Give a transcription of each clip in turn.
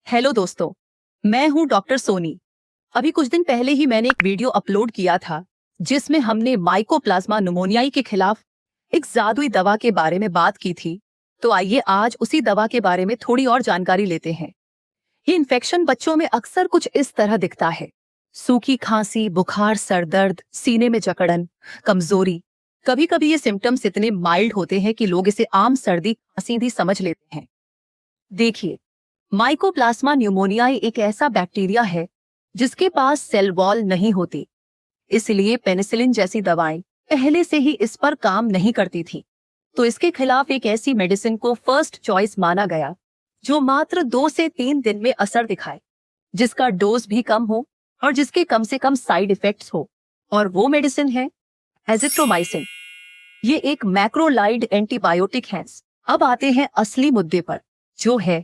Hello दोस्तों, मैं हूं डॉक्टर सोनी। अभी कुछ दिन पहले ही मैंने एक वीडियो अपलोड किया था जिसमें हमने माइकोप्लाज्मा न्यूमोनियाई के खिलाफ एक जादुई दवा के बारे में बात की थी। तो आइए आज उसी दवा के बारे में थोड़ी और जानकारी लेते हैं। ये इन्फेक्शन बच्चों में अक्सर कुछ इस तरह दिखता है: सूखी खांसी, बुखार, सर दर्द, सीने में जकड़न, कमजोरी। कभी कभी ये सिम्टम्स इतने माइल्ड होते हैं कि लोग इसे आम सर्दी खांसी भी समझ लेते हैं। देखिए, माइकोप्लाज्मा न्यूमोनियाई एक ऐसा बैक्टीरिया है जिसके पास सेल वॉल नहीं होती। इसलिए पेनिसिलिन जैसी दवाएं पहले से ही इस पर काम नहीं करती थी। तो इसके खिलाफ एक ऐसी मेडिसिन को फर्स्ट चॉइस माना गया जो मात्र 2 से 3 दिन में असर दिखाए, जिसका डोज भी कम हो और जिसके कम से कम साइड इफेक्ट्स हो। और वो मेडिसिन है एजिथ्रोमाइसिन। ये एक मैक्रोलाइड एंटीबायोटिक है। अब आते हैं असली मुद्दे पर, जो है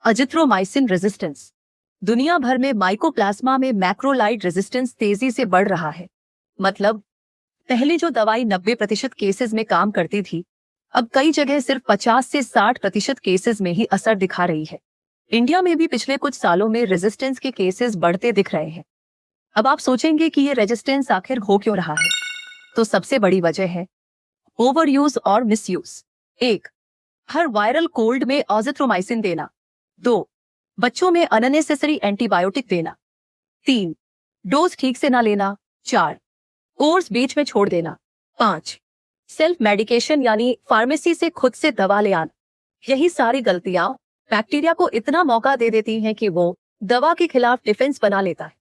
अजिथ्रोमाइसिन रेजिस्टेंस। दुनिया भर में माइकोप्लाज्मा में मैक्रोलाइड रेजिस्टेंस तेजी से बढ़ रहा है। मतलब, पहले जो दवाई 90% केसेस में काम करती थी, अब कई जगह सिर्फ 50 से 60% केसेस में ही असर दिखा रही है। इंडिया में भी पिछले कुछ सालों में रेजिस्टेंस के केसेस बढ़ते दिख रहे हैं। अब आप सोचेंगे कि ये रेजिस्टेंस आखिर हो क्यों रहा है? तो सबसे बड़ी वजह है ओवर यूज और मिस यूज। 1, हर वायरल कोल्ड में अजिथ्रोमाइसिन देना। 2, बच्चों में अननेसेसरी एंटीबायोटिक देना। 3, डोज ठीक से ना लेना। 4, कोर्स बीच में छोड़ देना। 5, सेल्फ मेडिकेशन यानी फार्मेसी से खुद से दवा ले आना। यही सारी गलतियां बैक्टीरिया को इतना मौका दे देती हैं कि वो दवा के खिलाफ डिफेंस बना लेता है,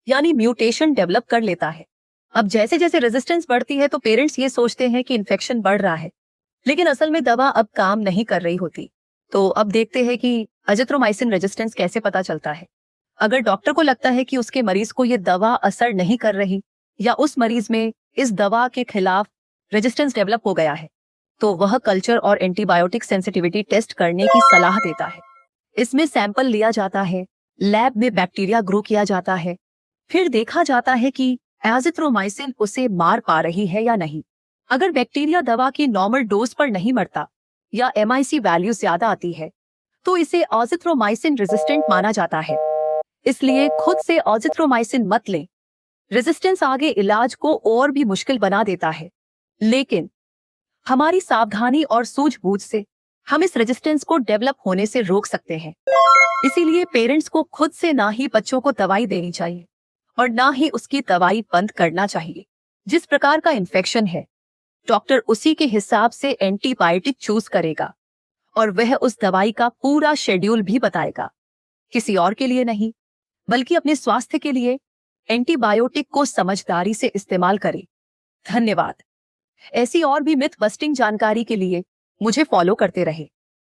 यानी म्यूटेशन डेवलप कर लेता है। अब जैसे जैसे रेजिस्टेंस बढ़ती है तो पेरेंट्स ये सोचते हैं कि इन्फेक्शन बढ़ रहा है, लेकिन असल में दवा अब काम नहीं कर रही होती। तो अब देखते हैं कि अजिथ्रोमाइसिन रेजिस्टेंस कैसे पता चलता है। अगर डॉक्टर को लगता है कि उसके मरीज को ये दवा असर नहीं कर रही, या उस मरीज में इस दवा के खिलाफ रेजिस्टेंस डेवलप हो गया है, तो वह कल्चर और एंटीबायोटिक सेंसिटिविटी टेस्ट करने की सलाह देता है। इसमें सैंपल लिया जाता है, लैब में बैक्टीरिया ग्रो किया जाता है, फिर देखा जाता है कि एजिथ्रोमाइसिन उसे मार पा रही है या नहीं। अगर बैक्टीरिया दवा की नॉर्मल डोज पर नहीं मरता या MIC वैल्यू ज्यादा आती है, तो इसे एजिथ्रोमाइसिन रेजिस्टेंट माना जाता है। इसलिए खुद से एजिथ्रोमाइसिन मत लें। रेजिस्टेंस आगे इलाज को और भी मुश्किल बना देता है, लेकिन हमारी सावधानी और सूझबूझ से हम इस रेजिस्टेंस को डेवलप होने से रोक सकते हैं। इसीलिए पेरेंट्स को खुद से ना ही बच्चों को दवाई देनी चाहिए और ना ही उसकी दवाई बंद करना चाहिए। जिस प्रकार का इन्फेक्शन है, डॉक्टर उसी के हिसाब से एंटीबायोटिक चूज करेगा और वह उस दवाई का पूरा शेड्यूल भी बताएगा। किसी और के लिए नहीं, बल्कि अपने स्वास्थ्य के लिए एंटीबायोटिक को समझदारी से इस्तेमाल करें। धन्यवाद। ऐसी और भी मिथ बस्टिंग जानकारी के लिए मुझे फॉलो करते रहे।